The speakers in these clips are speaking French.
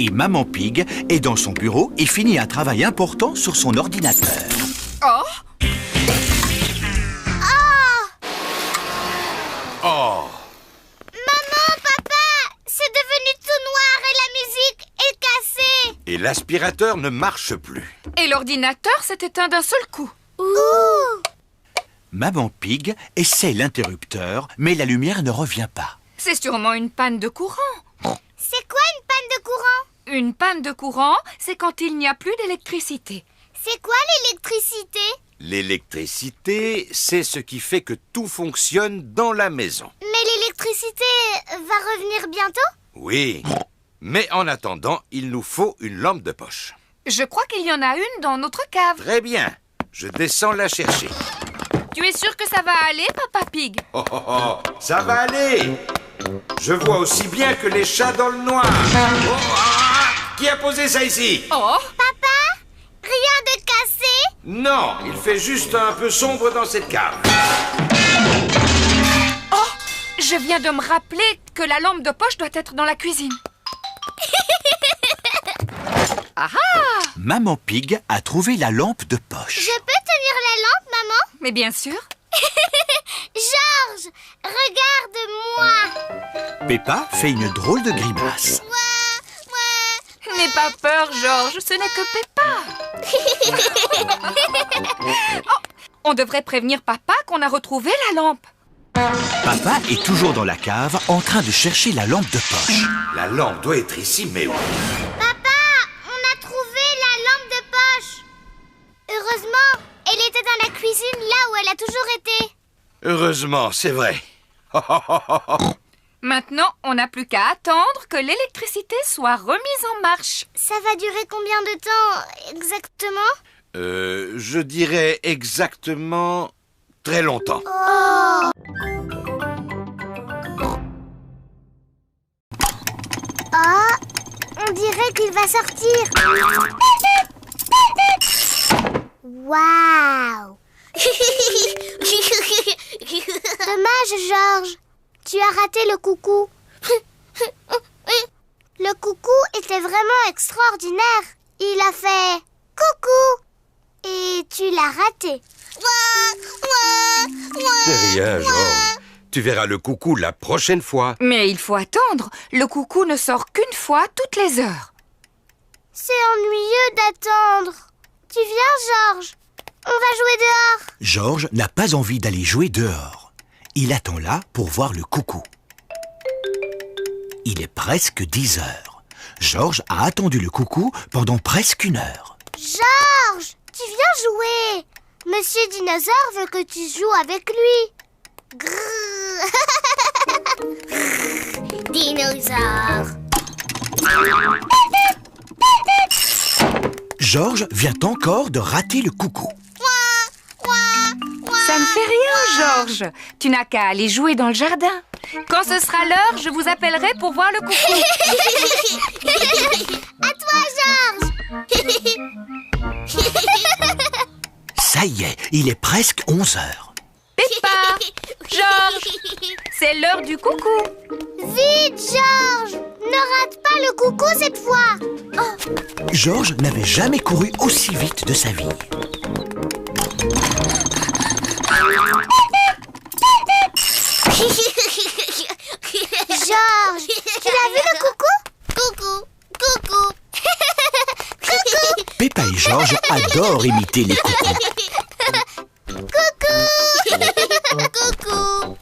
Et Maman Pig est dans son bureau et finit un travail important sur son ordinateur. Oh! Oh! Maman, papa, c'est devenu tout noir et la musique est cassée. Et l'aspirateur ne marche plus. Et l'ordinateur s'est éteint d'un seul coup. Ouh! Maman Pig essaie l'interrupteur, mais la lumière ne revient pas. C'est sûrement une panne de courant. C'est quoi une panne de courant? Une panne de courant, c'est quand il n'y a plus d'électricité. C'est quoi l'électricité? L'électricité, c'est ce qui fait que tout fonctionne dans la maison. Mais l'électricité va revenir bientôt? Oui, mais en attendant, il nous faut une lampe de poche. Je crois qu'il y en a une dans notre cave. Très bien, je descends la chercher. Tu es sûr que ça va aller, Papa Pig? Oh, oh, oh, ça va aller. Je vois aussi bien que les chats dans le noir. Oh, ah, qui a posé ça ici? Oh! Papa, rien de cassé? Non, il fait juste un peu sombre dans cette cave. Oh! Je viens de me rappeler que la lampe de poche doit être dans la cuisine. Ah ah! Maman Pig a trouvé la lampe de poche. Je peux tenir la lampe, maman? Mais bien sûr. Georges, regarde-moi! Peppa fait une drôle de grimace. N'aie pas peur, Georges, ce n'est que Peppa. Oh, on devrait prévenir Papa qu'on a retrouvé la lampe. Papa est toujours dans la cave en train de chercher la lampe de poche. La lampe doit être ici, mais où? Papa, on a trouvé la lampe de poche. Heureusement, elle était dans la cuisine là où elle a toujours été. Heureusement, c'est vrai. Maintenant, on n'a plus qu'à attendre que l'électricité soit remise en marche. Ça va durer combien de temps exactement? Je dirais exactement très longtemps. Oh, on dirait qu'il va sortir. Waouh! Dommage, Georges. Tu as raté le coucou. Le coucou était vraiment extraordinaire. Il a fait coucou. Et tu l'as raté. C'est rien, Georges. Tu verras le coucou la prochaine fois. Mais il faut attendre. Le coucou ne sort qu'une fois toutes les heures. C'est ennuyeux d'attendre. Tu viens, Georges? On va jouer dehors. Georges n'a pas envie d'aller jouer dehors. Il attend là pour voir le coucou. Il est presque 10 heures. Georges a attendu le coucou pendant presque 1 heure. Georges, tu viens jouer. Monsieur Dinosaure veut que tu joues avec lui. Grrr. Dinosaure. Georges vient encore de rater le coucou. Ça ne fait rien, Georges. Tu n'as qu'à aller jouer dans le jardin. Quand ce sera l'heure, je vous appellerai pour voir le coucou. À toi, Georges. Ça y est, il est presque 11 heures. Peppa, Georges, c'est l'heure du coucou. Vite, Georges. Ne rate pas le coucou cette fois. Oh. Georges n'avait jamais couru aussi vite de sa vie. Georges, tu l'as vu le coucou? Coucou, coucou. Coucou. Peppa et Georges adorent imiter les coucous. Coucou. Coucou.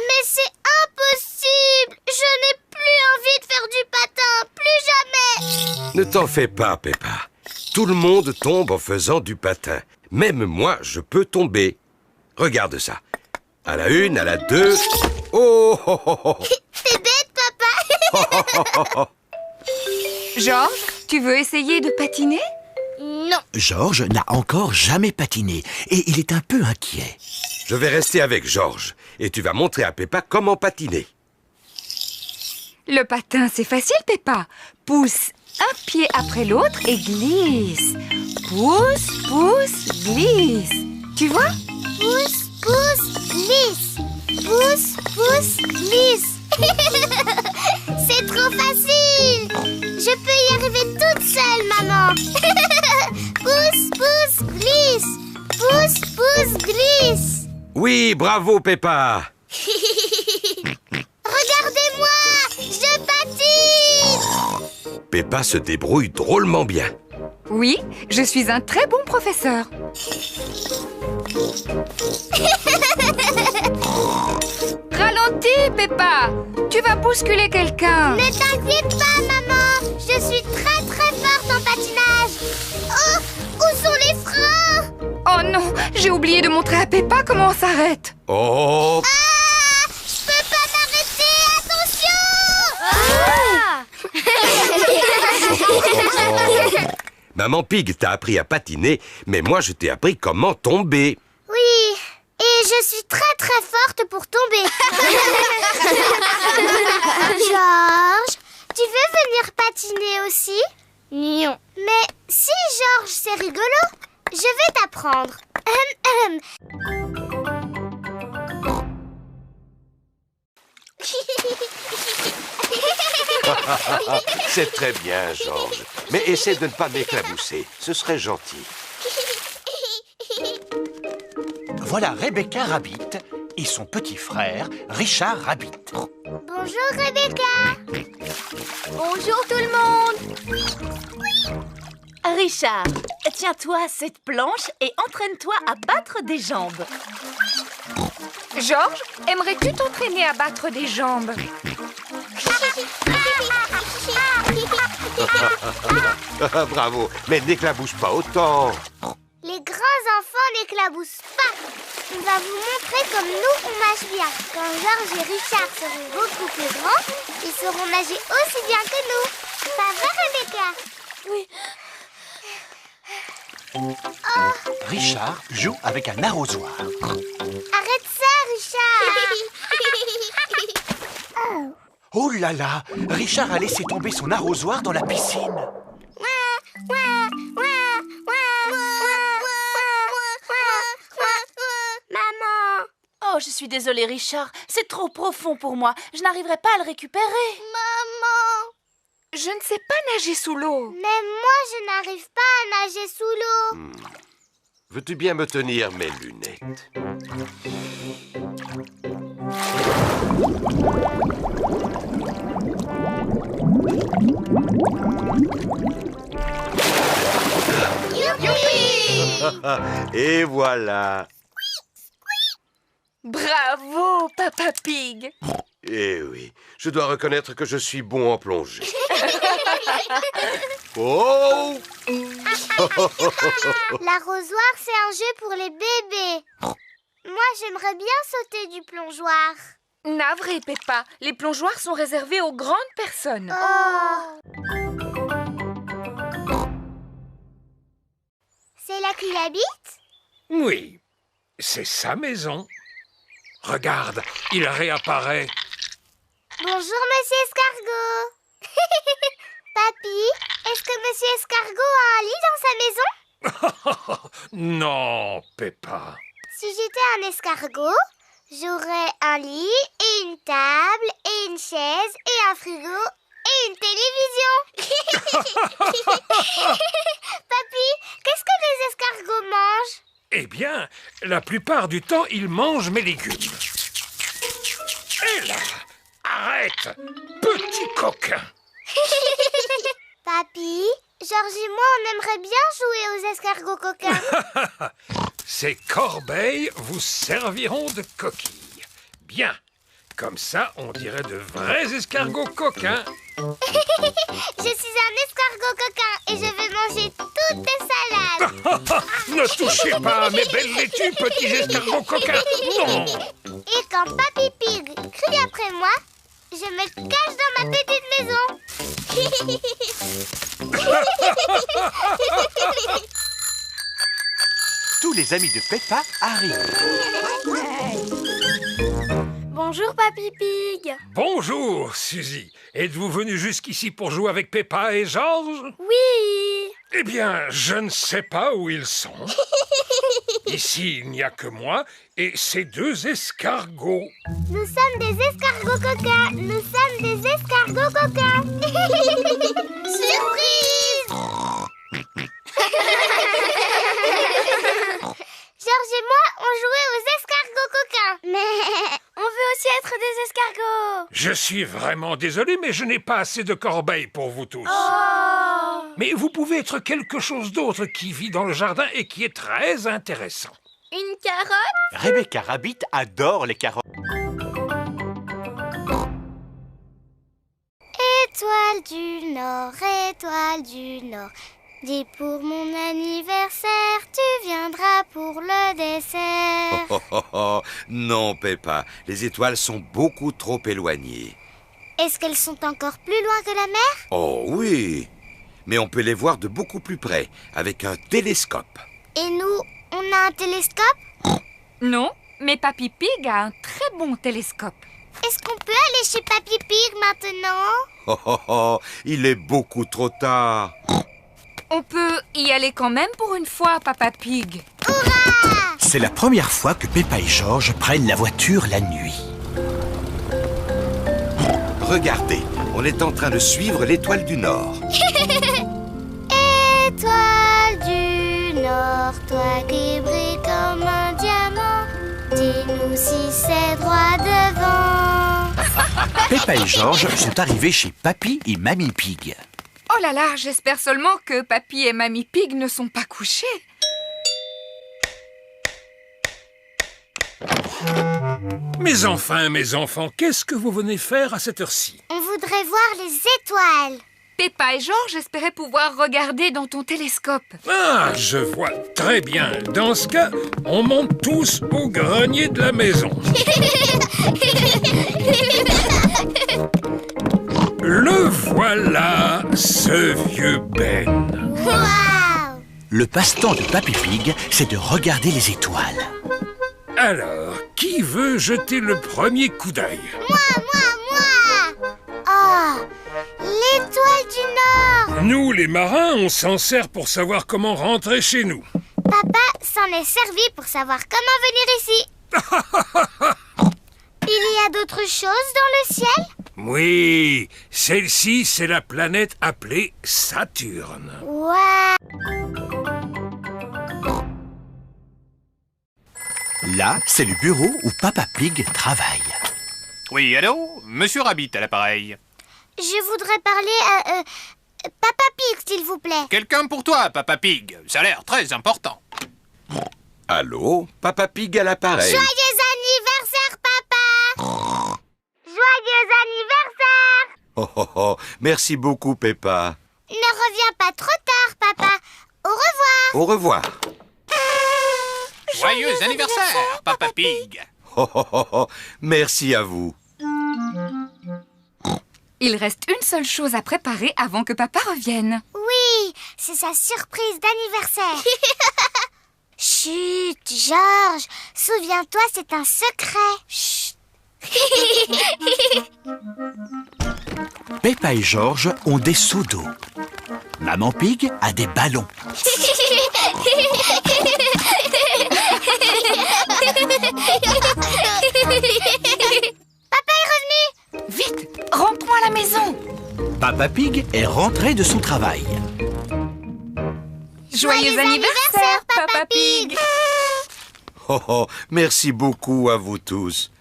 Mais c'est impossible. Je n'ai plus envie de faire du patin. Plus jamais. Ne t'en fais pas, Peppa. Tout le monde tombe en faisant du patin. Même moi, je peux tomber. Regarde ça. À la 1, à la 2... Oh, oh, oh, oh. T'es bête, papa. Georges, tu veux essayer de patiner? Non. Georges n'a encore jamais patiné et il est un peu inquiet. Je vais rester avec Georges et tu vas montrer à Peppa comment patiner. Le patin, c'est facile, Peppa. Pousse un pied après l'autre et glisse. Pousse, pousse, glisse. Tu vois? Pousse, pousse, glisse. Pousse, pousse, glisse. C'est trop facile. Je peux y arriver toute seule, maman. Pousse, pousse, glisse. Pousse, pousse, glisse. Oui, bravo, Peppa. Regardez-moi, je patine. Peppa se débrouille drôlement bien. Oui, je suis un très bon professeur. Ralentis, Peppa. Tu vas bousculer quelqu'un. Ne t'inquiète pas, maman. Je suis très très forte en patinage. Oh, où sont les freins? Oh non, j'ai oublié de montrer à Peppa comment on s'arrête. Oh, Ah, je peux pas m'arrêter. Attention. Maman Pig t'a appris à patiner, mais moi je t'ai appris comment tomber. Oui, et je suis très très forte pour tomber. Georges, tu veux venir patiner aussi? Non. Mais si, Georges, c'est rigolo. Je vais t'apprendre. C'est très bien, Georges. Mais essaie de ne pas m'éclabousser. Ce serait gentil. Voilà Rebecca Rabbit et son petit frère Richard Rabbit. Bonjour, Rebecca. Bonjour tout le monde. Richard, tiens-toi à cette planche et entraîne-toi à battre des jambes. Georges, aimerais-tu t'entraîner à battre des jambes? Bravo, mais n'éclabousse pas autant. Les grands enfants n'éclaboussent pas. On va vous montrer comme nous, on nage bien. Quand Georges et Richard seront beaucoup plus grands, ils sauront nager aussi bien que nous. Ça va, Rebecca? Oui. Richard joue avec un arrosoir. Arrête ça, Richard. Oh là là, Richard a laissé tomber son arrosoir dans la piscine. Maman. Oh, je suis désolée, Richard. C'est trop profond pour moi. Je n'arriverai pas à le récupérer. Maman. Je ne sais pas nager sous l'eau. Même moi, je n'arrive pas à nager sous l'eau. Veux-tu bien me tenir mes lunettes? Et voilà. Bravo, Papa Pig. Eh oui, je dois reconnaître que je suis bon en plongée. Oh! L'arrosoir, c'est un jeu pour les bébés. Moi, j'aimerais bien sauter du plongeoir. Navré, Peppa. Les plongeoires sont réservés aux grandes personnes. Oh. C'est là qu'il habite? Oui, c'est sa maison. Regarde, il réapparaît. Bonjour, Monsieur Escargot. Papy, est-ce que Monsieur Escargot a un lit dans sa maison? Non, Peppa. Si j'étais un escargot, j'aurais un lit et une table et une chaise et un frigo et une télévision. Papy, qu'est-ce que les escargots mangent? Eh bien, la plupart du temps, il mange mes légumes. Et là, arrête, petit coquin. Papy, Georges et moi, on aimerait bien jouer aux escargots coquins. Ces corbeilles vous serviront de coquilles. Bien, comme ça, on dirait de vrais escargots coquins. Je suis un escargot coquin et je vais manger toutes tes salades. Ne touchez pas à mes belles laitues, petits escargots coquins. Non. Et quand Papy Pig crie après moi, je me cache dans ma petite maison. Tous les amis de Peppa arrivent. Bonjour, Papy Pig. Bonjour, Suzy. Êtes-vous venu jusqu'ici pour jouer avec Peppa et Georges? Oui. Eh bien, je ne sais pas où ils sont. Ici, il n'y a que moi et ces 2 escargots. Nous sommes des escargots coquins. Nous sommes des escargots coquins. Surprise! Georges et moi, on jouait aux escargots coquins. Mais on veut aussi être des escargots. Je suis vraiment désolé, mais je n'ai pas assez de corbeilles pour vous tous. Mais vous pouvez être quelque chose d'autre qui vit dans le jardin et qui est très intéressant. Une carotte? Rebecca Rabbit adore les carottes. Étoile du Nord, dis pour mon anniversaire, tu viendras pour le dessert. Oh, oh, oh. Non, Peppa, les étoiles sont beaucoup trop éloignées. Est-ce qu'elles sont encore plus loin que la mer? Oh oui, mais on peut les voir de beaucoup plus près, avec un télescope. Et nous, on a un télescope? Non, mais Papy Pig a un très bon télescope. Est-ce qu'on peut aller chez Papy Pig maintenant? Oh, oh, oh, il est beaucoup trop tard. On peut y aller quand même pour une fois, Papa Pig. Hurrah! C'est la première fois que Peppa et Georges prennent la voiture la nuit. Regardez, on est en train de suivre l'étoile du Nord. Étoile du Nord, toi qui brilles comme un diamant, dis-nous si c'est droit devant. Peppa et Georges sont arrivés chez Papy et Mamie Pig. Oh là là, j'espère seulement que Papy et Mamie Pig ne sont pas couchés. Mes enfants, qu'est-ce que vous venez faire à cette heure-ci? On voudrait voir les étoiles. Peppa et Georges espéraient pouvoir regarder dans ton télescope. Ah, je vois très bien. Dans ce cas, on monte tous au grenier de la maison. Le voilà, ce vieux Ben. Waouh! Le passe-temps de Papy Pig, c'est de regarder les étoiles. Alors, qui veut jeter le premier coup d'œil? Moi! Oh, l'étoile du Nord! Nous, les marins, on s'en sert pour savoir comment rentrer chez nous. Papa s'en est servi pour savoir comment venir ici. Il y a d'autres choses dans le ciel? Oui, celle-ci, c'est la planète appelée Saturne. Waouh! Là, c'est le bureau où Papa Pig travaille. Oui, allô? Monsieur Rabbit à l'appareil. Je voudrais parler à Papa Pig, s'il vous plaît. Quelqu'un pour toi, Papa Pig. Ça a l'air très important. Allô, Papa Pig à l'appareil. Joyeux anniversaire, papa! Joyeux anniversaire! Oh, oh, oh, merci beaucoup, Peppa. Ne reviens pas trop tard, papa. Au revoir. Au revoir. Joyeux anniversaire, Papa Pig. Oh, oh, oh, oh, merci à vous. Il reste une seule chose à préparer avant que Papa revienne. Oui, c'est sa surprise d'anniversaire. Chut, Georges. Souviens-toi, c'est un secret. Chut. Peppa et Georges ont des seaux d'eau. Maman Pig a des ballons. Papa est revenu. Vite, rentrons à la maison. Papa Pig est rentré de son travail. Joyeux anniversaire, Papa Pig. Oh, oh, merci beaucoup à vous tous.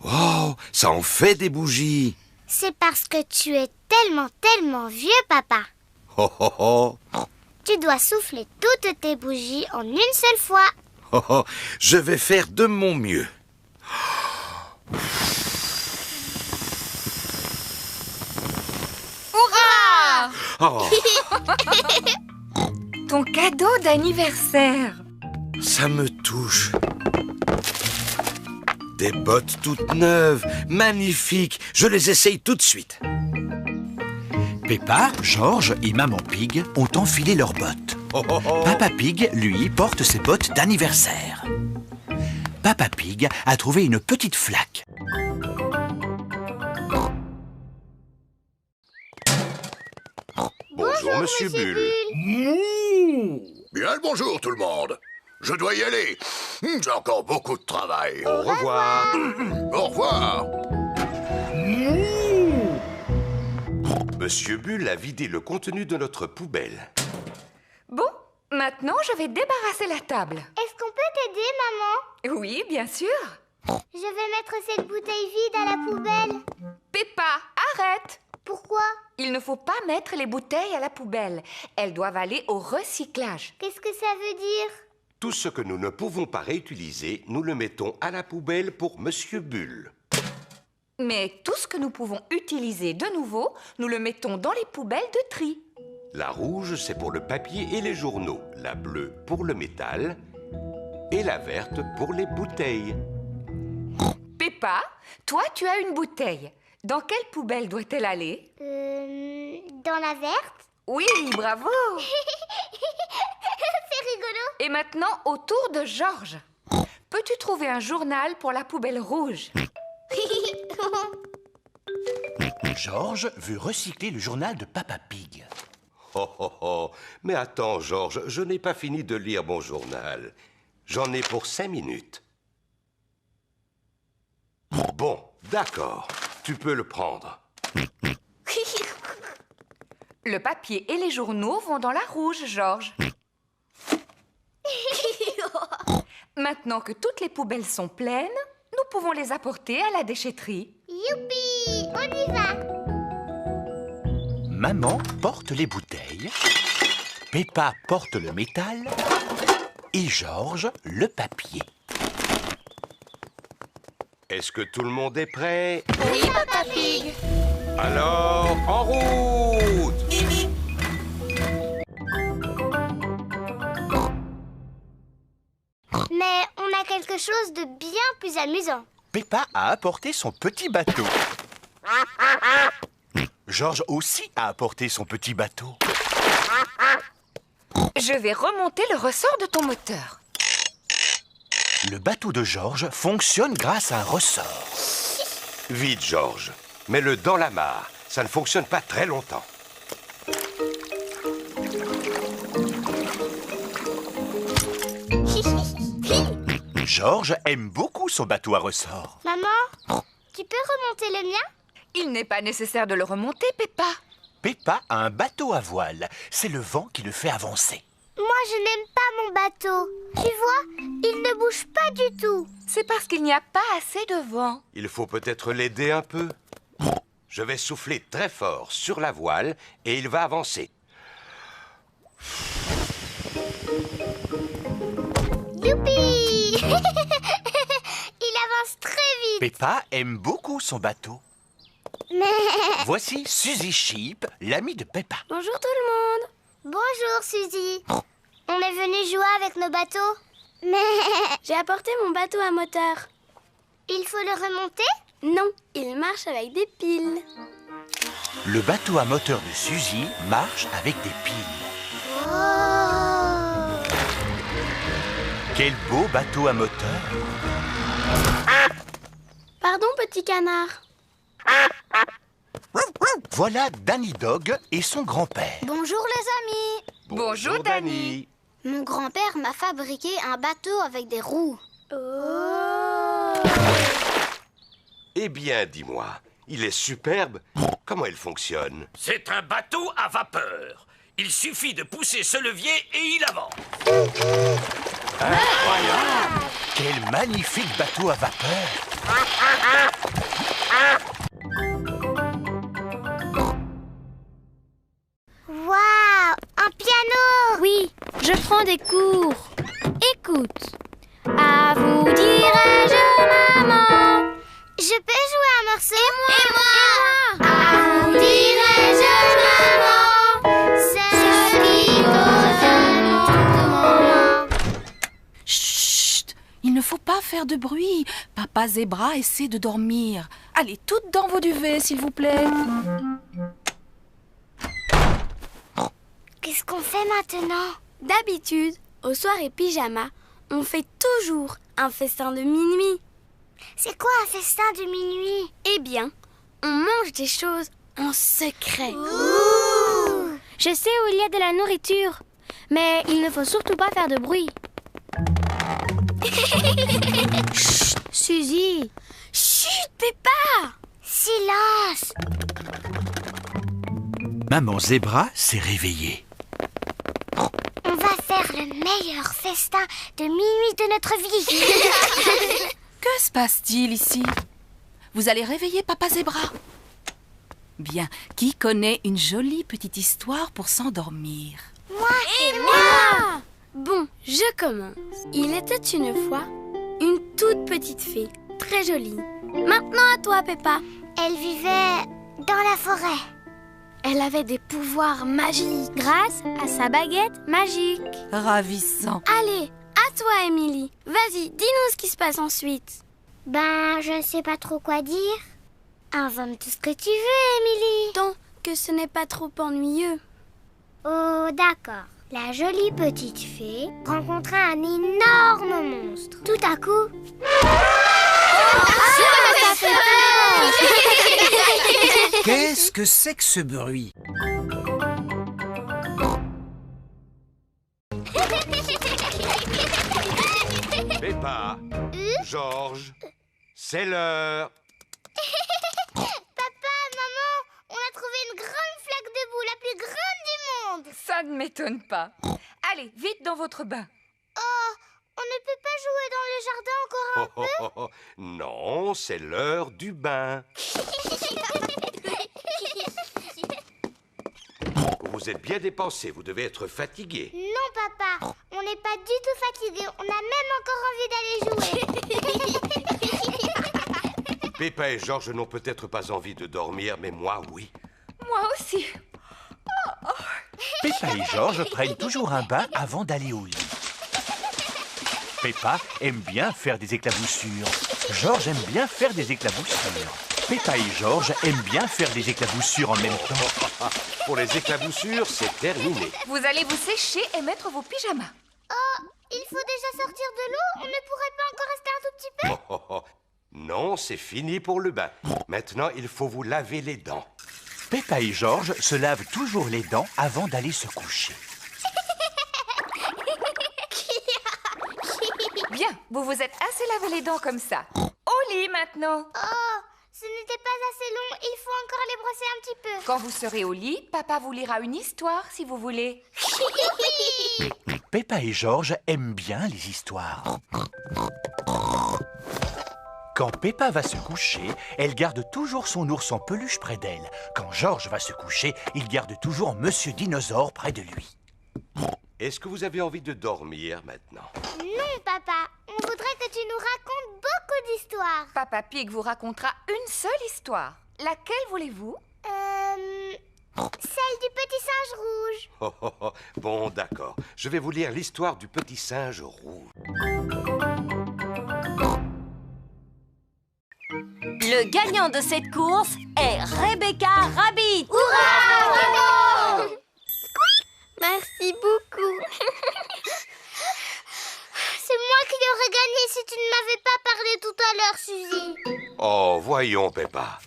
Oh, ça en fait des bougies. C'est parce que tu es tellement vieux, papa. Oh, oh, oh. Tu dois souffler toutes tes bougies en une seule fois. Oh, oh, je vais faire de mon mieux. Hurrah! Oh, Ton cadeau d'anniversaire. ça me touche. Des bottes toutes neuves, magnifiques. Je les essaye tout de suite. Peppa, Georges et Maman Pig ont enfilé leurs bottes. Oh, oh, oh. Papa Pig, lui, porte ses bottes d'anniversaire. Papa Pig a trouvé une petite flaque. Bonjour, Monsieur Bull. Mouh! Bien le bonjour tout le monde. je dois y aller. J'ai encore beaucoup de travail. Au revoir. Au revoir. Monsieur Bull a vidé le contenu de notre poubelle. Bon, maintenant je vais débarrasser la table. Est-ce qu'on peut t'aider, maman? Oui, bien sûr. Je vais mettre cette bouteille vide à la poubelle. Peppa, arrête! Pourquoi? Il ne faut pas mettre les bouteilles à la poubelle. Elles doivent aller au recyclage. Qu'est-ce que ça veut dire? Tout ce que nous ne pouvons pas réutiliser, nous le mettons à la poubelle pour Monsieur Bull. Mais tout ce que nous pouvons utiliser de nouveau, nous le mettons dans les poubelles de tri. La rouge, c'est pour le papier et les journaux. La bleue pour le métal. Et la verte pour les bouteilles. Peppa, toi tu as une bouteille. Dans quelle poubelle doit-elle aller? Dans la verte? Oui, bravo! C'est rigolo. Et maintenant, au tour de Georges. Peux-tu trouver un journal pour la poubelle rouge? Georges veut recycler le journal de Papa Pig. Oh, oh, oh. Mais attends, Georges, je n'ai pas fini de lire mon journal. J'en ai pour 5 minutes. Bon, d'accord. Tu peux le prendre. Le papier et les journaux vont dans la rouge, Georges. Maintenant que toutes les poubelles sont pleines, nous pouvons les apporter à la déchetterie. Youpi! On y va! Maman porte les bouteilles, Peppa porte le métal et Georges le papier. Est-ce que tout le monde est prêt? Oui, Papa Pig. Alors, en route! Mais on a quelque chose de bien plus amusant. Peppa a apporté son petit bateau. Georges aussi a apporté son petit bateau. Je vais remonter le ressort de ton moteur. Le bateau de Georges fonctionne grâce à un ressort. Vite, Georges. Mets-le dans la mare. Ça ne fonctionne pas très longtemps. Georges aime beaucoup son bateau à ressort. Maman, tu peux remonter le mien? Il n'est pas nécessaire de le remonter, Peppa. Peppa a un bateau à voile. C'est le vent qui le fait avancer. Moi, je n'aime pas mon bateau. Tu vois, il ne bouge pas du tout. C'est parce qu'il n'y a pas assez de vent. Il faut peut-être l'aider un peu. Je vais souffler très fort sur la voile et il va avancer. Youpi! Il avance très vite. Peppa aime beaucoup son bateau. Mais... Voici Suzy Sheep, l'amie de Peppa. Bonjour tout le monde. Bonjour Suzy. On est venu jouer avec nos bateaux. Mais... J'ai apporté mon bateau à moteur. Il faut le remonter? Non, il marche avec des piles. Le bateau à moteur de Suzy marche avec des piles. Oh! Quel beau bateau à moteur! Pardon, petit canard. Voilà Danny Dog et son grand-père. Bonjour les amis. Bonjour, Danny. Mon grand-père m'a fabriqué un bateau avec des roues. Oh! Eh bien, dis-moi, il est superbe. Comment il fonctionne? C'est un bateau à vapeur. Il suffit de pousser ce levier et il avance. Incroyable! Quel magnifique bateau à vapeur! Waouh! Un piano! Oui, je prends des cours. Écoute. À vous dirai-je, maman. Je peux jouer un morceau? Et moi. À vous dirai-je, maman, ce qui cause un moment. Chut! Il ne faut pas faire de bruit. Papa Zébra essaie de dormir. Allez, toutes dans vos duvets, s'il vous plaît. Qu'est-ce qu'on fait maintenant? D'habitude, aux soirées pyjama, on fait toujours un festin de minuit. C'est quoi un festin de minuit? Eh bien, on mange des choses en secret. Ouh! Je sais où il y a de la nourriture, mais il ne faut surtout pas faire de bruit. Chut, Suzy. Chut, Peppa. Silence. Maman Zébra s'est réveillée. On va faire le meilleur festin de minuit de notre vie. Que se passe-t-il ici? Vous allez réveiller Papa Zébra. Bien, qui connaît une jolie petite histoire pour s'endormir? Moi et moi. Bon, je commence. Il était une fois une toute petite fée, très jolie. Maintenant à toi, Peppa. Elle vivait dans la forêt. Elle avait des pouvoirs magiques grâce à sa baguette magique. Ravissant. Allez, à toi, Émilie. Vas-y, dis-nous ce qui se passe ensuite. Ben, je ne sais pas trop quoi dire. Invente tout ce que tu veux, Émilie. Tant que ce n'est pas trop ennuyeux. Oh, d'accord. La jolie petite fée rencontra un énorme monstre. Tout à coup... Ça fait peur. Qu'est-ce que c'est que ce bruit? Peppa, Georges, c'est l'heure. Papa, maman, on a trouvé une grande flaque de boue, la plus grande du monde. Ça ne m'étonne pas. Allez, vite dans votre bain. Oh, on ne peut pas jouer dans le jardin encore un peu? Non, c'est l'heure du bain. Vous êtes bien dépensé, vous devez être fatigué. Non, papa, on n'est pas du tout fatigué. On a même encore envie d'aller jouer. Peppa et Georges n'ont peut-être pas envie de dormir, mais moi, oui. Moi aussi. Peppa et Georges prennent toujours un bain avant d'aller au lit. Peppa aime bien faire des éclaboussures. Georges aime bien faire des éclaboussures. Peppa et Georges aiment bien faire des éclaboussures en même temps. Pour les éclaboussures, c'est terminé. Vous allez vous sécher et mettre vos pyjamas. Oh, il faut déjà sortir de l'eau. On ne pourrait pas encore rester un tout petit peu? Non, c'est fini pour le bain. Maintenant, il faut vous laver les dents. Peppa et Georges se lavent toujours les dents avant d'aller se coucher. Bien, vous vous êtes assez lavé les dents comme ça. Au lit maintenant. Oh, ce n'était pas assez long. Il faut encore les brosser un petit peu. Quand vous serez au lit, papa vous lira une histoire si vous voulez. Peppa et Georges aiment bien les histoires. Quand Peppa va se coucher, elle garde toujours son ours en peluche près d'elle. Quand Georges va se coucher, il garde toujours Monsieur Dinosaure près de lui. Est-ce que vous avez envie de dormir maintenant? Non, papa. On voudrait que tu nous racontes beaucoup d'histoires. Papa Pig vous racontera une seule histoire. Laquelle voulez-vous? Celle du petit singe rouge. Bon, d'accord. Je vais vous lire l'histoire du petit singe rouge. Le gagnant de cette course est Rebecca Rabbit. Hurrah! Bravo! Merci beaucoup. C'est moi qui aurais gagné si tu ne m'avais pas parlé tout à l'heure, Suzy. Oh, voyons, Peppa.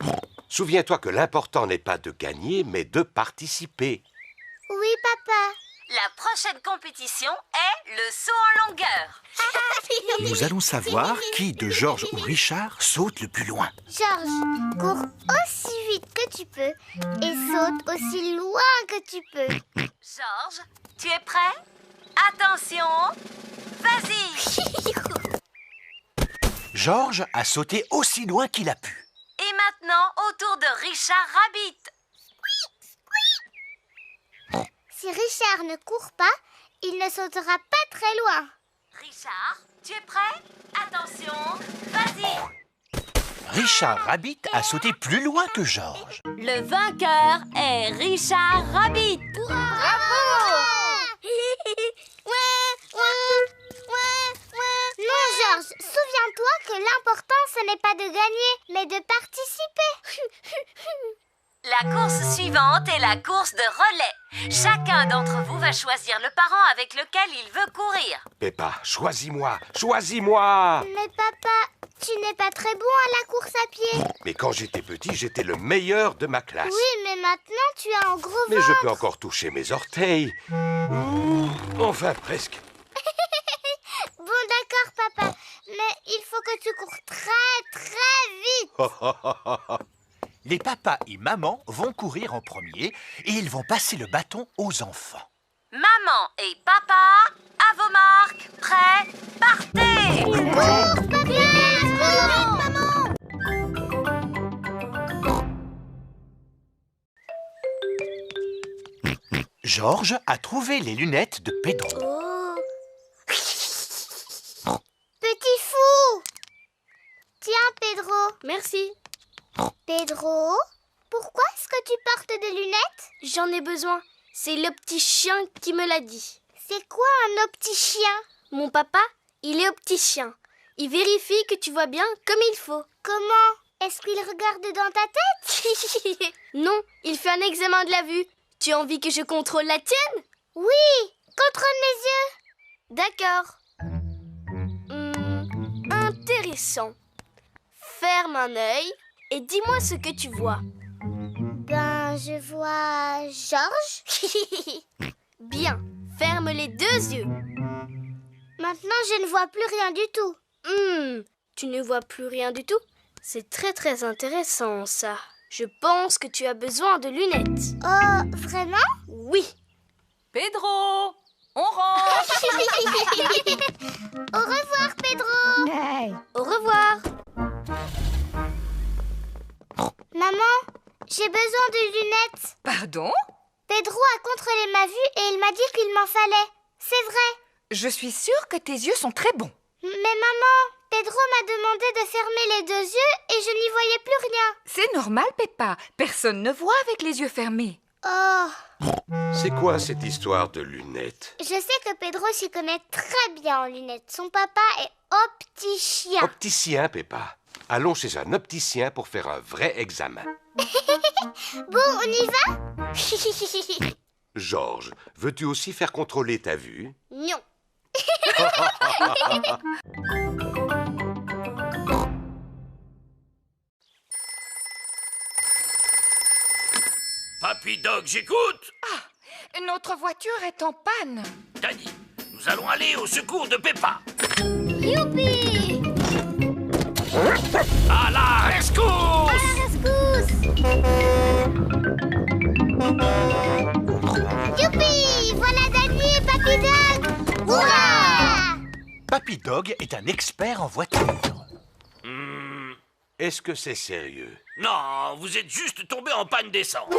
Souviens-toi que l'important n'est pas de gagner, mais de participer. Oui, papa. La prochaine compétition est le saut en longueur. Nous allons savoir qui de Georges ou Richard saute le plus loin. Georges, cours aussi vite que tu peux et saute aussi loin que tu peux. Georges, tu es prêt? Attention, vas-y. Georges a sauté aussi loin qu'il a pu. Et maintenant, au tour de Richard Rabbit. Si Richard ne court pas, il ne sautera pas très loin. Richard, tu es prêt? Attention, vas-y. Richard Rabbit a sauté plus loin que Georges. Le vainqueur est Richard Rabbit. Non, Georges, souviens-toi que l'important, ce n'est pas de gagner, mais de participer. La course suivante est la course de relais. Chacun d'entre vous va choisir le parent avec lequel il veut courir. Peppa, choisis-moi, choisis-moi. Mais papa, tu n'es pas très bon à la course à pied. Mais quand j'étais petit, j'étais le meilleur de ma classe. Oui, mais maintenant, tu as un gros Mais ventre. je peux encore toucher mes orteils. Enfin, presque. Bon, d'accord, papa. Les papas et maman vont courir en premier et ils vont passer le bâton aux enfants. Maman et papa, à vos marques, prêts, partez! Georges a trouvé les lunettes de Pedro. Oh. Petit fou! Tiens, Pedro. Merci. Pedro, pourquoi est-ce que tu portes des lunettes? J'en ai besoin. C'est le petit chien qui me l'a dit. C'est quoi un opticien? Mon papa, il est opticien. Il vérifie que tu vois bien comme il faut. Comment? Est-ce qu'il regarde dans ta tête? Non, il fait un examen de la vue. Tu as envie que je contrôle la tienne? Oui, contrôle mes yeux. D'accord. Intéressant. Ferme un œil et dis-moi ce que tu vois. Ben, je vois Georges. Bien, ferme les deux yeux. Maintenant, je ne vois plus rien du tout. Tu ne vois plus rien du tout? C'est très très intéressant ça. Je pense que tu as besoin de lunettes. Oh, vraiment? Oui. Pedro, on rentre. Au revoir, Pedro. Au revoir. Maman, j'ai besoin de lunettes. Pardon? Pedro a contrôlé ma vue et il m'a dit qu'il m'en fallait. C'est vrai. Je suis sûre que tes yeux sont très bons. Mais maman, Pedro m'a demandé de fermer les deux yeux et je n'y voyais plus rien. C'est normal, Peppa. Personne ne voit avec les yeux fermés. Oh, C'est quoi cette histoire de lunettes? je sais que Pedro s'y connaît très bien en lunettes. Son papa est opticien. Opticien, Peppa. Allons chez un opticien pour faire un vrai examen. Bon, on y va? Georges, veux-tu aussi faire contrôler ta vue? Non. Papy Dog, j'écoute. Notre voiture est en panne. Danny, nous allons aller au secours de Peppa. Youpi! À la rescousse! Youpi! Voilà Danny et Papy Dog! Hurrah! Papy Dog est un expert en voiture. Est-ce que c'est sérieux? Non, vous êtes juste tombé en panne d'essence.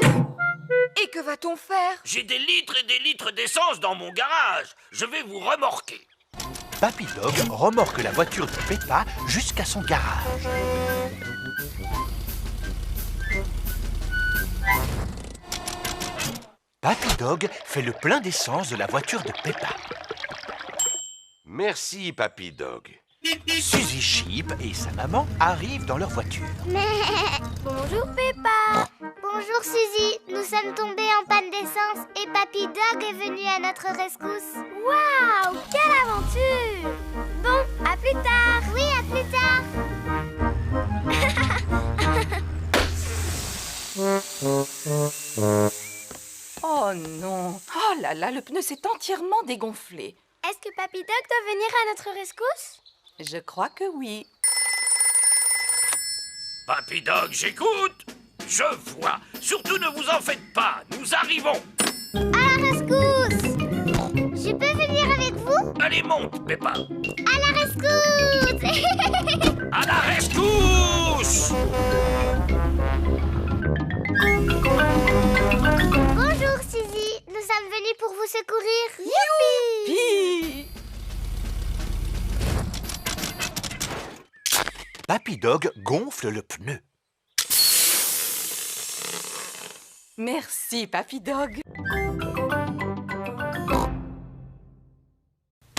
Et que va-t-on faire? J'ai des litres et des litres d'essence dans mon garage. Je vais vous remorquer. Papy Dog remorque la voiture de Peppa jusqu'à son garage. Papy Dog fait le plein d'essence de la voiture de Peppa. Merci, Papy Dog. Suzy Sheep et sa maman arrivent dans leur voiture. Bonjour Peppa. Bonjour Suzy. Nous sommes tombés en panne d'essence et Papy Dog est venu à notre rescousse. Waouh, quelle aventure! Bon, à plus tard. Oui, à plus tard. Oh non. Oh là là, le pneu s'est entièrement dégonflé. Est-ce que Papy Dog doit venir à notre rescousse? Je crois que oui. Papy Dog, j'écoute. Je vois. Surtout ne vous en faites pas. Nous arrivons. À la rescousse. Je peux venir avec vous? Allez, monte, Peppa. À la rescousse. À la rescousse! Bonjour Suzy. Nous sommes venus pour vous secourir. Youpi! Puis... Papy Dog gonfle le pneu. Merci, Papy Dog.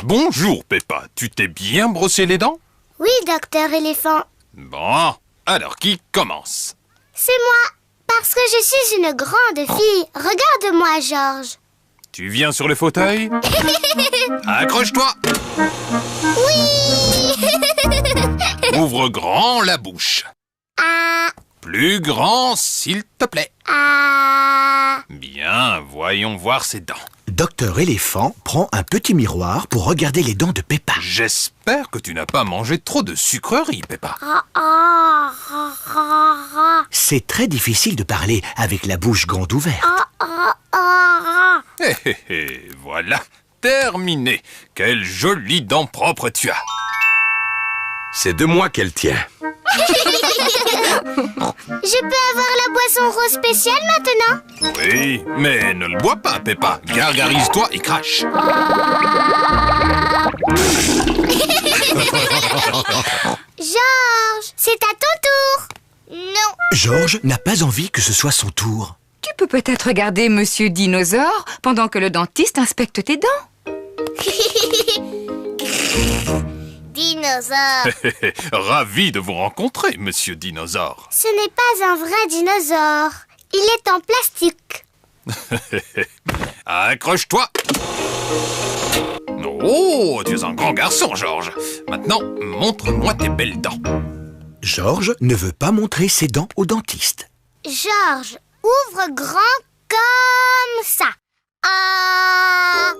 Bonjour, Peppa. Tu t'es bien brossé les dents? Oui, docteur éléphant. Bon, alors qui commence? C'est moi. Parce que je suis une grande fille. Regarde-moi, Georges. Tu viens sur le fauteuil? Accroche-toi! Oui. Ouvre grand la bouche. Ah. Plus grand, s'il te plaît. Ah. Bien, voyons voir ses dents. Docteur Éléphant prend un petit miroir pour regarder les dents de Peppa. J'espère que tu n'as pas mangé trop de sucreries, Peppa. Ah, ah, ah. C'est très difficile de parler avec la bouche grande ouverte. Voilà, terminé. Quelle jolie dent propre tu as. C'est de moi qu'elle tient. Je peux avoir la boisson rose spéciale maintenant? Oui, mais ne le bois pas, Peppa. Gargarise-toi et crache. Georges, c'est à ton tour. Non. Georges n'a pas envie que ce soit son tour. Tu peux peut-être regarder Monsieur Dinosaure pendant que le dentiste inspecte tes dents. Dinosaure. Ravi de vous rencontrer, Monsieur Dinosaure. Ce n'est pas un vrai dinosaure. Il est en plastique. Accroche-toi. Oh, tu es un grand garçon, Georges. Maintenant, montre-moi tes belles dents. Georges ne veut pas montrer ses dents au dentiste. Georges, ouvre grand comme ça. Ah.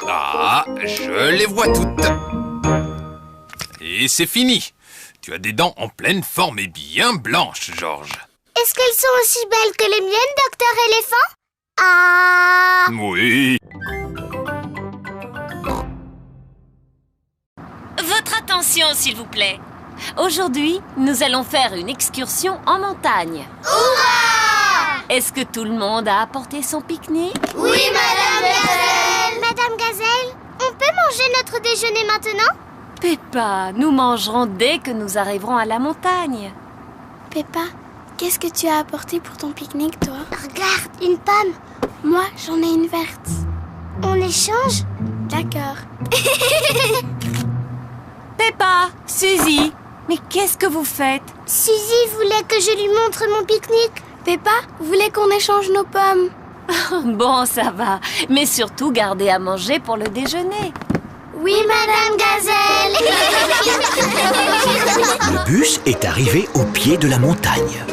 Ah, je les vois toutes. Et c'est fini. Tu as des dents en pleine forme et bien blanches, Georges. Est-ce qu'elles sont aussi belles que les miennes, docteur éléphant? Ah. Oui. Votre attention, s'il vous plaît. Aujourd'hui, nous allons faire une excursion en montagne. Hurrah! Est-ce que tout le monde a apporté son pique-nique? Oui, Madame Gazelle. Madame Gazelle, on peut manger notre déjeuner maintenant? Peppa, nous mangerons dès que nous arriverons à la montagne. Peppa, qu'est-ce que tu as apporté pour ton pique-nique, toi? Regarde, une pomme. Moi, j'en ai une verte. On échange? D'accord. Peppa, Suzy, mais qu'est-ce que vous faites? Suzy voulait que je lui montre mon pique-nique. Peppa voulait qu'on échange nos pommes. Bon, ça va. Mais surtout, gardez à manger pour le déjeuner. Oui, Madame Gazelle. Le bus est arrivé au pied de la montagne.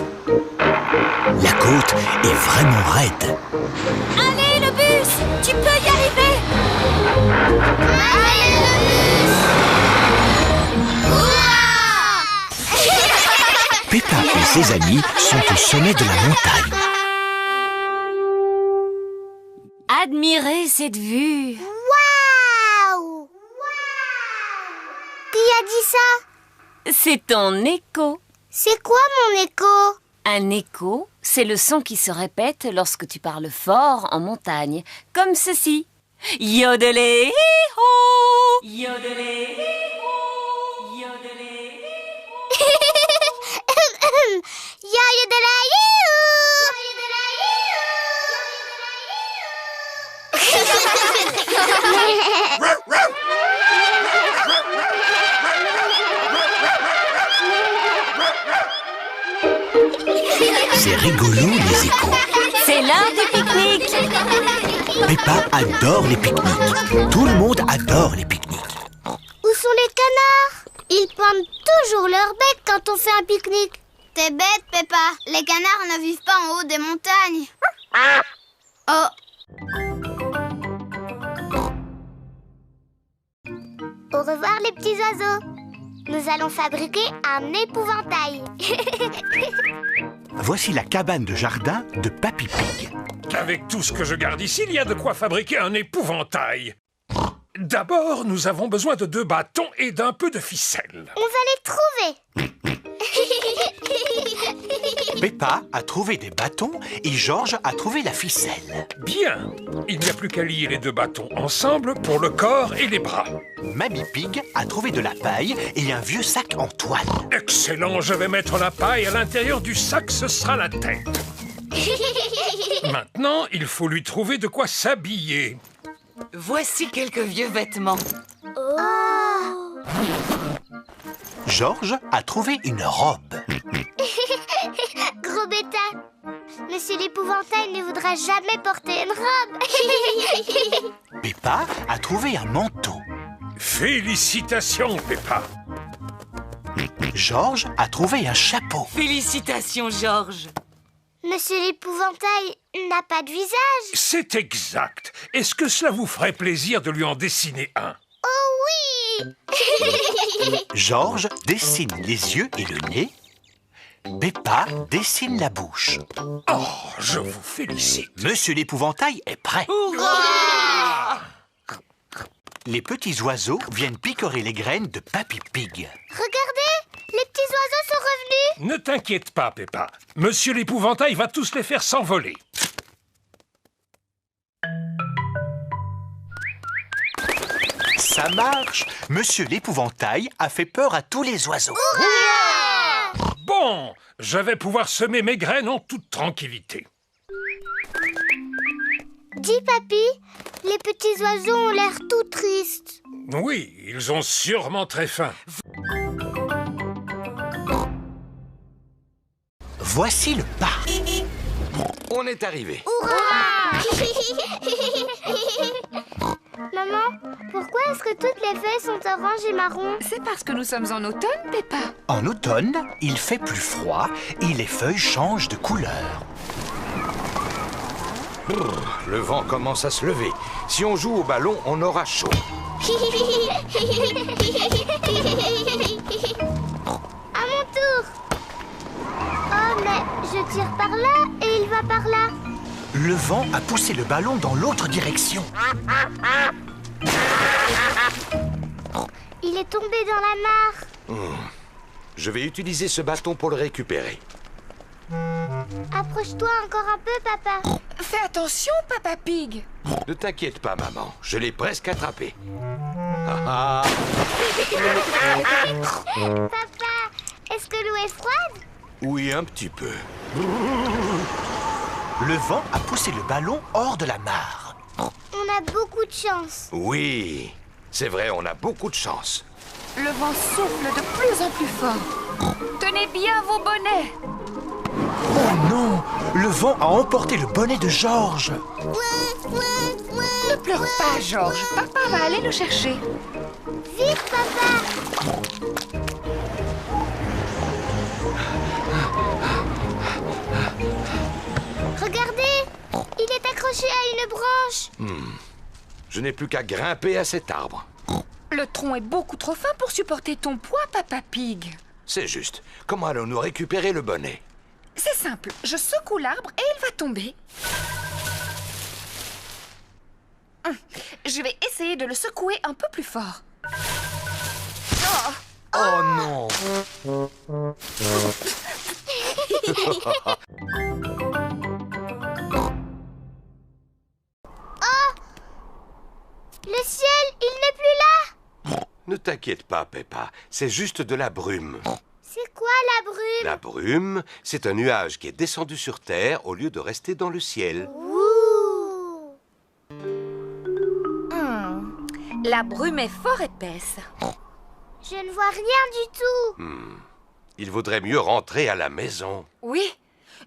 La côte est vraiment raide. Allez, le bus! Tu peux y arriver! Allez, le bus! Hurrah! Peppa et ses amis sont au sommet de la montagne. Admirez cette vue. Waouh! Qui a dit ça? C'est ton écho. C'est quoi mon écho? Un écho, c'est le son qui se répète lorsque tu parles fort en montagne, comme ceci. Yodelé, hi-ho! Yodelé, hi-ho! Yodelé, C'est rigolo, les échos. c'est l'heure du pique-nique. Peppa adore les pique-niques. Tout le monde adore les pique-niques. Où sont les canards? Ils pointent toujours leur bec quand on fait un pique-nique. T'es bête, Peppa. Les canards ne vivent pas en haut des montagnes. Oh. Au revoir les petits oiseaux. Nous allons fabriquer un épouvantail. Voici la cabane de jardin de Papy Pig. Avec tout ce que je garde ici, il y a de quoi fabriquer un épouvantail. D'abord, nous avons besoin de 2 bâtons et d'un peu de ficelle. On va les trouver. Peppa a trouvé des bâtons et Georges a trouvé la ficelle. Bien, il n'y a plus qu'à lier les 2 bâtons ensemble pour le corps et les bras. Mamie Pig a trouvé de la paille et un vieux sac en toile. Excellent, je vais mettre la paille à l'intérieur du sac, ce sera la tête. Maintenant, il faut lui trouver de quoi s'habiller. Voici quelques vieux vêtements. Oh. Georges a trouvé une robe. Gros bêta. Monsieur l'épouvantail ne voudra jamais porter une robe. Peppa a trouvé un manteau. Félicitations, Peppa. Georges a trouvé un chapeau. Félicitations, Georges. Monsieur l'épouvantail n'a pas de visage. C'est exact. Est-ce que cela vous ferait plaisir de lui en dessiner un? Oh oui. Georges dessine les yeux et le nez. Peppa dessine la bouche. Oh, je vous félicite. Monsieur l'épouvantail est prêt. Les petits oiseaux viennent picorer les graines de Papy Pig. Regardez, les petits oiseaux sont revenus. Ne t'inquiète pas, Peppa. Monsieur l'épouvantail va tous les faire s'envoler. Ça marche. Monsieur l'épouvantail a fait peur à tous les oiseaux. Bon, je vais pouvoir semer mes graines en toute tranquillité. Dis, papy, les petits oiseaux ont l'air tout tristes. Oui, ils ont sûrement très faim. Voici le parc. On est arrivé. Maman, pourquoi est-ce que toutes les feuilles sont oranges et marron? C'est parce que nous sommes en automne, Peppa. En automne, il fait plus froid et les feuilles changent de couleur. Le vent commence à se lever. Si on joue au ballon, on aura chaud. À mon tour. Oh, mais je tire par là et il va par là. Le vent a poussé le ballon dans l'autre direction. Il est tombé dans la mare. Je vais utiliser ce bâton pour le récupérer. Approche-toi encore un peu, papa. Fais attention, Papa Pig. Ne t'inquiète pas, maman. Je l'ai presque attrapé. Ah, ah. Papa, est-ce que l'eau est froide? Oui, un petit peu. Le vent a poussé le ballon hors de la mare. On a beaucoup de chance. Oui, c'est vrai, on a beaucoup de chance. Le vent souffle de plus en plus fort. Tenez bien vos bonnets. Oh non! Le vent a emporté le bonnet de Georges. Ne pleure pas, Georges. Papa va aller le chercher. Vite, papa. Regardez, il est accroché à une branche. Je n'ai plus qu'à grimper à cet arbre. Le tronc est beaucoup trop fin pour supporter ton poids, Papa Pig. C'est juste. Comment allons-nous récupérer le bonnet? C'est simple. Je secoue l'arbre et il va tomber. Je vais essayer de le secouer un peu plus fort. Oh non! Le ciel, il n'est plus là. Ne t'inquiète pas, Peppa. C'est juste de la brume. C'est quoi la brume? La brume, c'est un nuage qui est descendu sur Terre au lieu de rester dans le ciel. Ouh. La brume est fort épaisse. Je ne vois rien du tout. Il vaudrait mieux rentrer à la maison. Oui,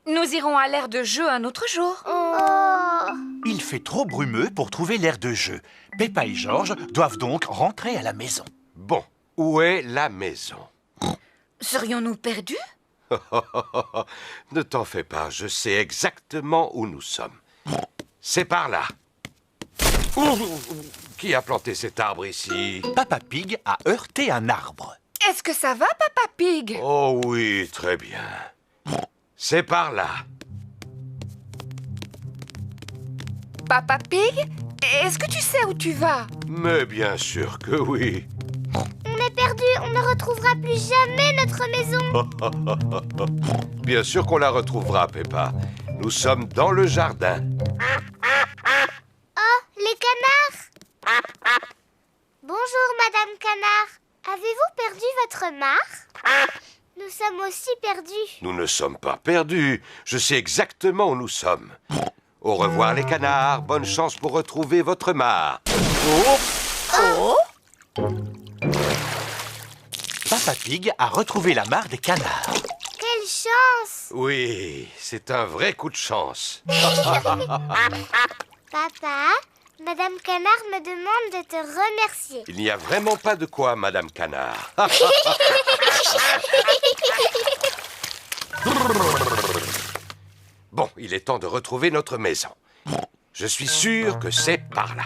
nous irons à l'aire de jeu un autre jour. Oh. Il fait trop brumeux pour trouver l'aire de jeu. Peppa et Georges doivent donc rentrer à la maison. Bon, où est la maison? Serions-nous perdus? Ne t'en fais pas, je sais exactement où nous sommes. C'est par là. Qui a planté cet arbre ici? Papa Pig a heurté un arbre. Est-ce que ça va, Papa Pig? Oh oui, très bien. C'est par là. Papa Pig, est-ce que tu sais où tu vas? Mais bien sûr que oui. On est perdu, on ne retrouvera plus jamais notre maison. Bien sûr qu'on la retrouvera, Peppa. Nous sommes dans le jardin. Oh, les canards. Bonjour, Madame Canard. Avez-vous perdu votre mare? Nous sommes aussi perdus. Nous ne sommes pas perdus. Je sais exactement où nous sommes. Au revoir, les canards. Bonne chance pour retrouver votre mare. Oh! Papa Pig a retrouvé la mare des canards. Quelle chance! Oui, c'est un vrai coup de chance. Papa, Madame Canard me demande de te remercier. Il n'y a vraiment pas de quoi, Madame Canard. Bon, il est temps de retrouver notre maison. Je suis sûr que c'est par là.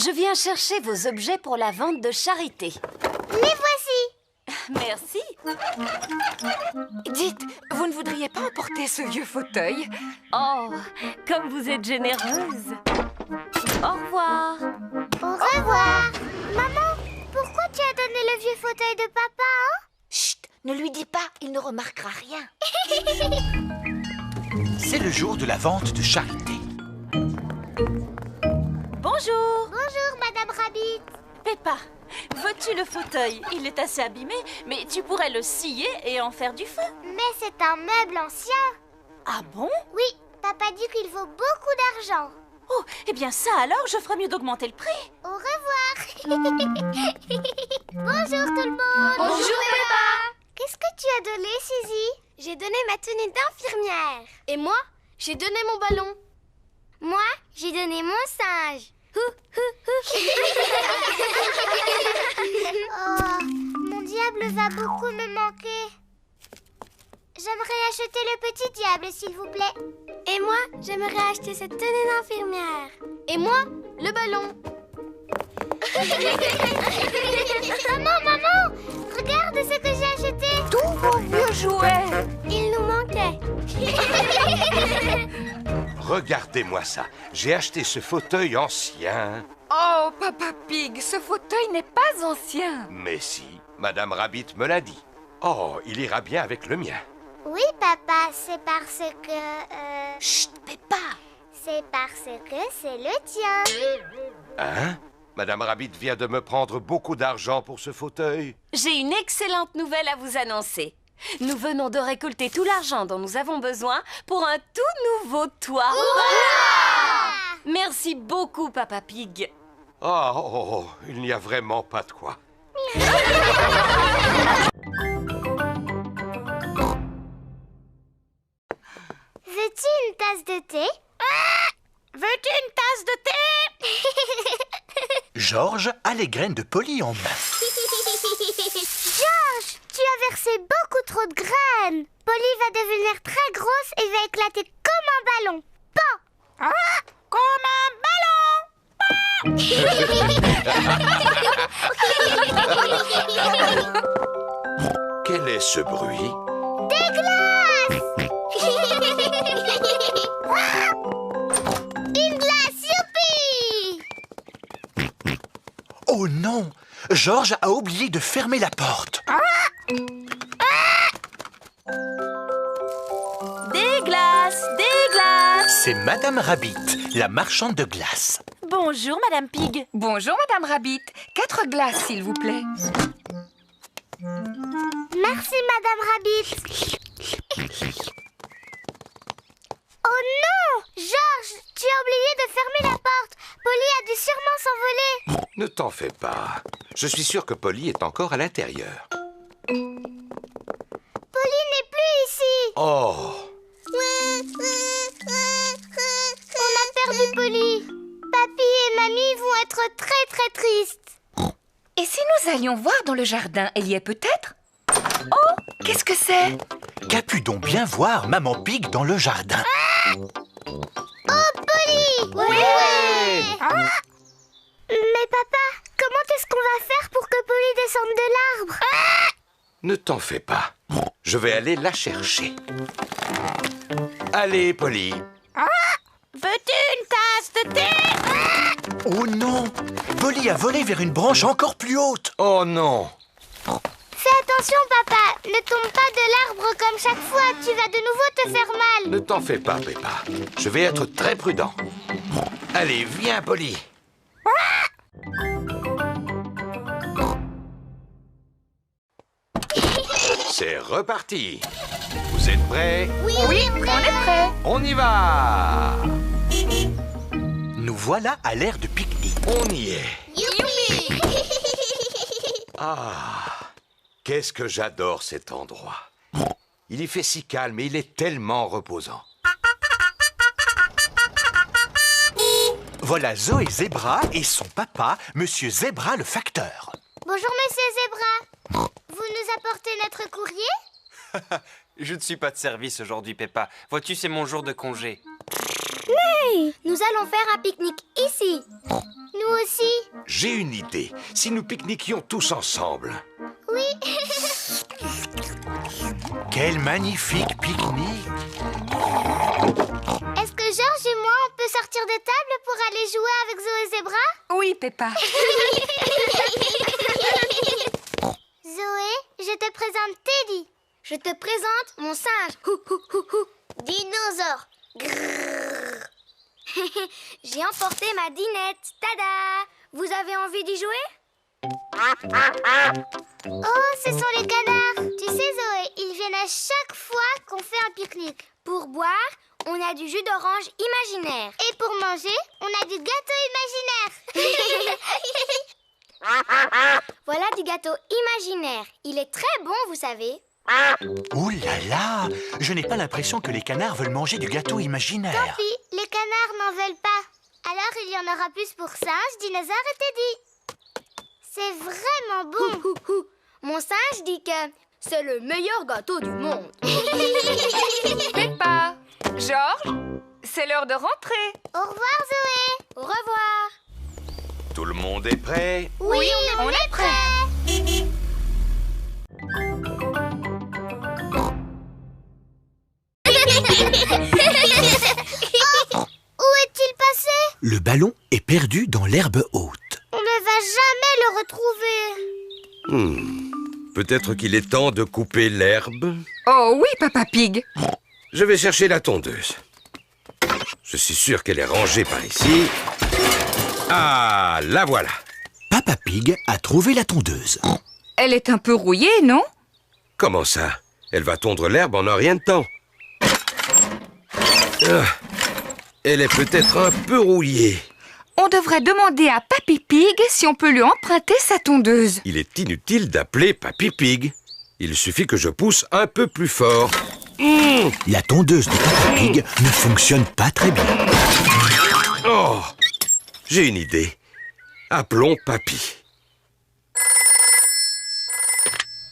Je viens chercher vos objets pour la vente de charité. Les voici. Merci. Dites, vous ne voudriez pas emporter ce vieux fauteuil? Oh, comme vous êtes généreuse. Au revoir. Au revoir. Maman, pourquoi tu as donné le vieux fauteuil de papa, hein? Chut, ne lui dis pas, il ne remarquera rien. C'est le jour de la vente de charité. Bonjour. Bonjour, Madame Rabbit. Peppa, veux-tu le fauteuil? Il est assez abîmé, mais tu pourrais le scier et en faire du feu. Mais c'est un meuble ancien. Ah bon? Oui, papa dit qu'il vaut beaucoup d'argent. Oh, eh bien ça alors, je ferais mieux d'augmenter le prix. Au revoir. Bonjour tout le monde. Bonjour, Peppa. Qu'est-ce que tu as donné, Suzy? J'ai donné ma tenue d'infirmière. Et moi, j'ai donné mon ballon. Moi, j'ai donné mon singe. Oh, mon diable va beaucoup me manquer. J'aimerais acheter le petit diable, s'il vous plaît. Et moi, j'aimerais acheter cette tenue d'infirmière. Et moi, le ballon. Maman, regarde ce que j'ai acheté. Tous vos vieux jouets. Il nous manquait. Regardez-moi ça. J'ai acheté ce fauteuil ancien. Oh, Papa Pig, ce fauteuil n'est pas ancien. Mais si, Madame Rabbit me l'a dit. Oh, il ira bien avec le mien. Oui, papa, c'est parce que... Chut, Peppa. C'est parce que c'est le tien. Hein? Madame Rabbit vient de me prendre beaucoup d'argent pour ce fauteuil. J'ai une excellente nouvelle à vous annoncer. Nous venons de récolter tout l'argent dont nous avons besoin pour un tout nouveau toit. Hurrah! Merci beaucoup, Papa Pig. Oh, il n'y a vraiment pas de quoi. Veux-tu une tasse de thé? Veux-tu une tasse de thé? Georges a les graines de Polly en main. Georges, tu as versé beaucoup trop de graines. Polly va devenir très grosse et va éclater comme un ballon. Pan! Comme un Quel est ce bruit? Des glaces! Une glace, youpi! Oh non! Georges a oublié de fermer la porte. Des glaces, des glaces. C'est Madame Rabbit, la marchande de glace. Bonjour, Madame Pig. Bonjour, Madame Rabbit. 4 glaces, s'il vous plaît. Merci, Madame Rabbit. Oh non! Georges, tu as oublié de fermer la porte. Polly a dû sûrement s'envoler. Ne t'en fais pas. Je suis sûr que Polly est encore à l'intérieur. Polly n'est plus ici. Oh! On a perdu Polly. Papy et Mamie vont être très très tristes. Et si nous allions voir dans le jardin, elle y est peut-être? Oh, qu'est-ce que c'est? Qu'a pu donc bien voir Maman Pig dans le jardin? Oh, Polly! Oui! Mais papa, comment est-ce qu'on va faire pour que Polly descende de l'arbre? Ne t'en fais pas. Je vais aller la chercher. Allez, Polly. Veux-tu une tasse de thé? Oh non! Polly a volé vers une branche encore plus haute. Oh non! Fais attention, papa. Ne tombe pas de l'arbre comme chaque fois. Tu vas de nouveau te faire mal. Ne t'en fais pas, Peppa. Je vais être très prudent. Allez, viens, Polly. C'est reparti. Vous êtes prêts? Oui, on est prêts. On y va! Nous voilà à l'aire de pique-nique. On y est. Youpi! Ah, qu'est-ce que j'adore cet endroit. Il y fait si calme et il est tellement reposant. Voilà Zoé Zebra et son papa, Monsieur Zebra le facteur. Bonjour, Monsieur Zebra. Vous nous apportez notre courrier? Je ne suis pas de service aujourd'hui, Peppa. Vois-tu, c'est mon jour de congé. Disney! Nous allons faire un pique-nique ici. Nous aussi. J'ai une idée. Si nous pique-niquions tous ensemble. Oui. Quel magnifique pique-nique! Est-ce que Georges et moi, on peut sortir de table pour aller jouer avec Zoé Zebra? Oui, Peppa. Zoé, je te présente Teddy. Je te présente mon singe. Dinosaure. J'ai emporté ma dinette. Tada! Vous avez envie d'y jouer? Oh, ce sont les canards. Tu sais, Zoé, ils viennent à chaque fois qu'on fait un pique-nique. Pour boire, on a du jus d'orange imaginaire. Et pour manger, on a du gâteau imaginaire. Voilà du gâteau imaginaire. Il est très bon, vous savez. Ouh là là! Je n'ai pas l'impression que les canards veulent manger du gâteau imaginaire. Tant pis, les canards n'en veulent pas. Alors il y en aura plus pour singe, dinosaure et Teddy. C'est vraiment bon. Mon singe dit que c'est le meilleur gâteau du monde. Peppa, Georges, c'est l'heure de rentrer. Au revoir, Zoé. Au revoir. Tout le monde est prêt? Oui, on est prêt. Oh, où est-il passé? Le ballon est perdu dans l'herbe haute. On ne va jamais le retrouver. Peut-être qu'il est temps de couper l'herbe. Oh oui, Papa Pig. Je vais chercher la tondeuse. Je suis sûr qu'elle est rangée par ici. Ah, la voilà. Papa Pig a trouvé la tondeuse. Elle est un peu rouillée, non? Comment ça? Elle va tondre l'herbe en un rien de temps. Ah, elle est peut-être un peu rouillée. On devrait demander à Papy Pig si on peut lui emprunter sa tondeuse. Il est inutile d'appeler Papy Pig. Il suffit que je pousse un peu plus fort. La tondeuse de Papa Pig ne fonctionne pas très bien. Oh, j'ai une idée. Appelons Papy.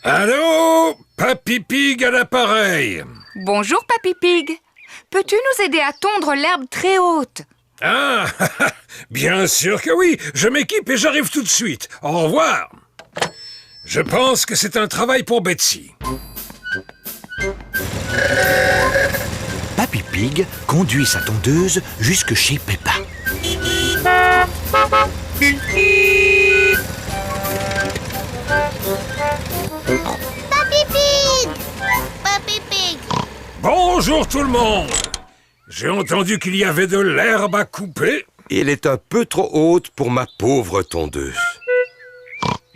Allô? Papy Pig à l'appareil. Bonjour, Papy Pig. Peux-tu nous aider à tondre l'herbe très haute? Ah, bien sûr que oui. Je m'équipe et j'arrive tout de suite. Au revoir. Je pense que c'est un travail pour Betsy. Papy Pig conduit sa tondeuse jusque chez Peppa. Papy Pig! Papy Pig! Bonjour tout le monde. J'ai entendu qu'il y avait de l'herbe à couper. Elle est un peu trop haute pour ma pauvre tondeuse.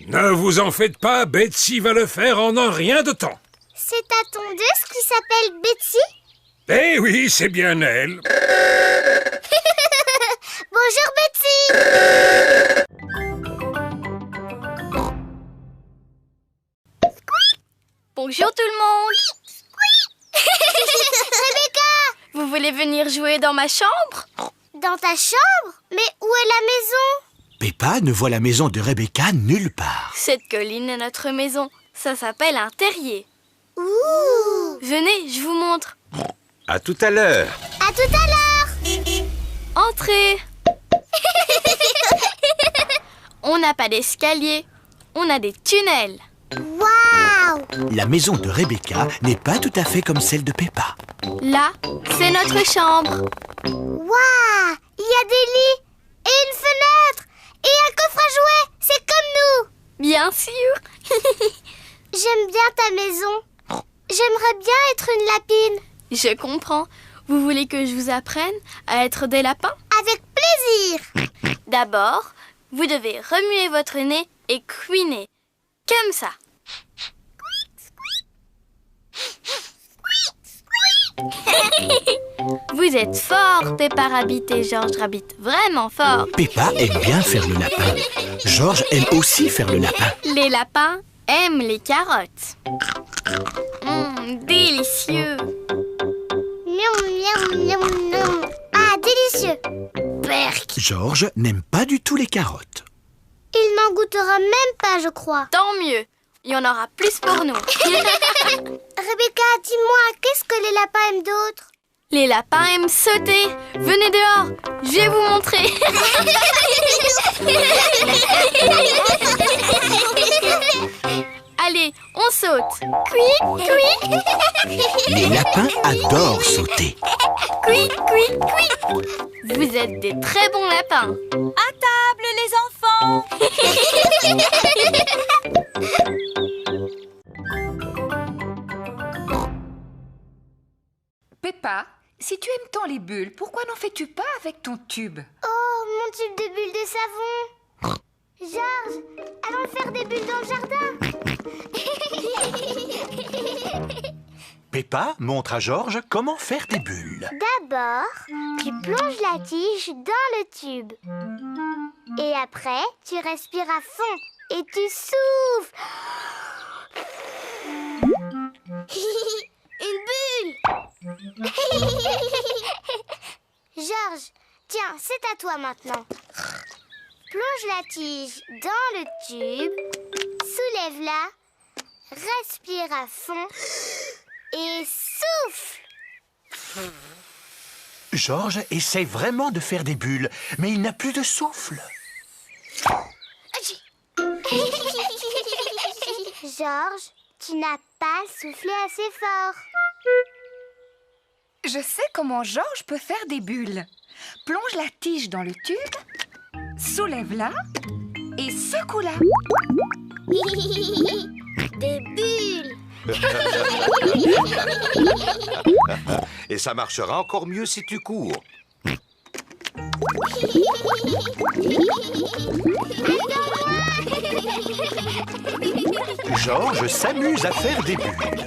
Ne vous en faites pas, Betsy va le faire en un rien de temps. C'est ta tondeuse qui s'appelle Betsy? Eh oui, c'est bien elle. Bonjour Betsy! Bonjour tout le monde. Rebecca! Vous voulez venir jouer dans ma chambre? Dans ta chambre? Mais où est la maison? Peppa ne voit la maison de Rebecca nulle part. Cette colline est notre maison. Ça s'appelle un terrier. Ouh! Venez, je vous montre. À tout à l'heure. À tout à l'heure! Entrez. On n'a pas d'escalier, on a des tunnels. Waouh! La maison de Rebecca n'est pas tout à fait comme celle de Peppa. Là, c'est notre chambre. Waouh! Il y a des lits et une fenêtre et un coffre à jouets. C'est comme nous. Bien sûr. J'aime bien ta maison. J'aimerais bien être une lapine. Je comprends. Vous voulez que je vous apprenne à être des lapins? Avec plaisir. D'abord, vous devez remuer votre nez et couiner. Comme ça. Vous êtes fort, Peppa Rabbit et George Rabbit. Vraiment fort. Peppa aime bien faire le lapin. George aime aussi faire le lapin. Les lapins aiment les carottes. Délicieux. Miam, miam, miam, miam. Ah, délicieux. Berk. George n'aime pas du tout les carottes. Il n'en goûtera même pas, je crois. Tant mieux. Il y en aura plus pour nous. Rebecca, dis-moi, qu'est-ce que les lapins aiment d'autre? Les lapins aiment sauter. Venez dehors, je vais vous montrer. Allez, on saute. Couic, couic. Les lapins adorent sauter. Couic, couic, couic. Vous êtes des très bons lapins. À table, les enfants. Peppa, si tu aimes tant les bulles, pourquoi n'en fais-tu pas avec ton tube? Oh, mon tube de bulles de savon. Georges, allons faire des bulles dans le jardin. Peppa montre à Georges comment faire des bulles. D'abord, tu plonges la tige dans le tube. Et après, tu respires à fond et tu souffles. Une bulle. Georges, tiens, c'est à toi maintenant. Plonge la tige dans le tube, soulève-la, respire à fond et souffle. Georges essaie vraiment de faire des bulles, mais il n'a plus de souffle. Georges, tu n'as pas soufflé assez fort. Je sais comment Georges peut faire des bulles. Plonge la tige dans le tube, soulève-la et secoue-la. Des bulles. Et ça marchera encore mieux si tu cours. Georges s'amuse à faire des bulles.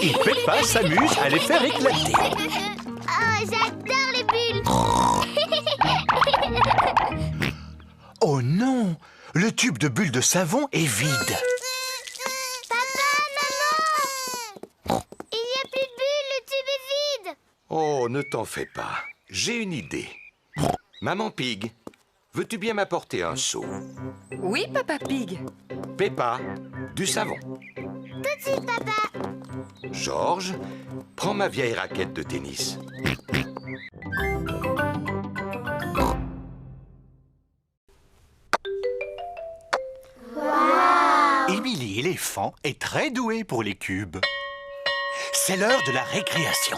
Et Peppa s'amuse à les faire éclater. Oh, j'adore les bulles. Oh non! Le tube de bulles de savon est vide. Papa, maman! Il n'y a plus de bulles, le tube est vide. Oh, ne t'en fais pas. J'ai une idée. Maman Pig, veux-tu bien m'apporter un seau? Oui, Papa Pig. Peppa, du savon. Tout de suite, papa. Georges, prends ma vieille raquette de tennis. Émilie éléphant est très douée pour les cubes. C'est l'heure de la récréation.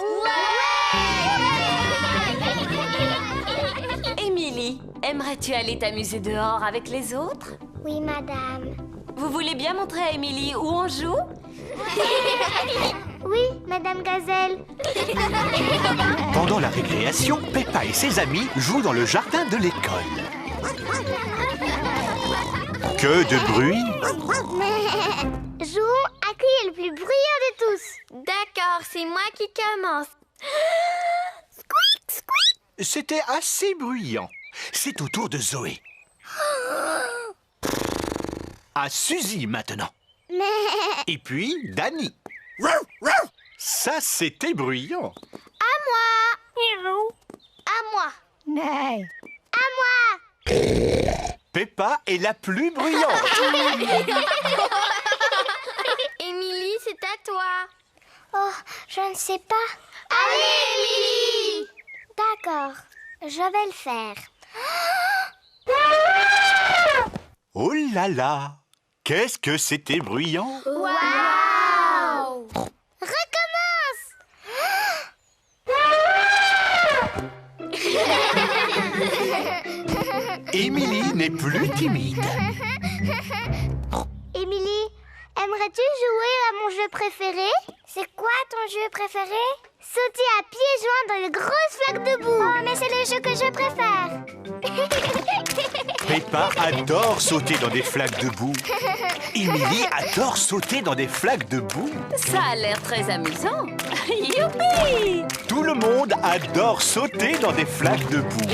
Émilie, aimerais-tu aller t'amuser dehors avec les autres? Oui, madame. Vous voulez bien montrer à Émilie où on joue? Oui, madame Gazelle. Pendant la récréation, Peppa et ses amis jouent dans le jardin de l'école. Que de bruit! Jouons à qui est le plus bruyant de tous. D'accord, c'est moi qui commence. Squeak, squeak. C'était assez bruyant. C'est au tour de Zoé. À Suzy maintenant. Et puis Dani. Ça, c'était bruyant. À moi. À moi. À moi. Peppa est la plus bruyante. Émilie, c'est à toi. Oh, je ne sais pas. Allez, Émilie. D'accord, je vais le faire. Oh là là! Qu'est-ce que c'était bruyant! Waouh! Recommence! Émilie n'est plus timide. Émilie, aimerais-tu jouer à mon jeu préféré? C'est quoi ton jeu préféré? Sauter à pieds joints dans les grosses flaques de boue. Oh, mais c'est le jeu que je préfère. Peppa adore sauter dans des flaques de boue. Émilie adore sauter dans des flaques de boue. Ça a l'air très amusant. Youpi! Tout le monde adore sauter dans des flaques de boue.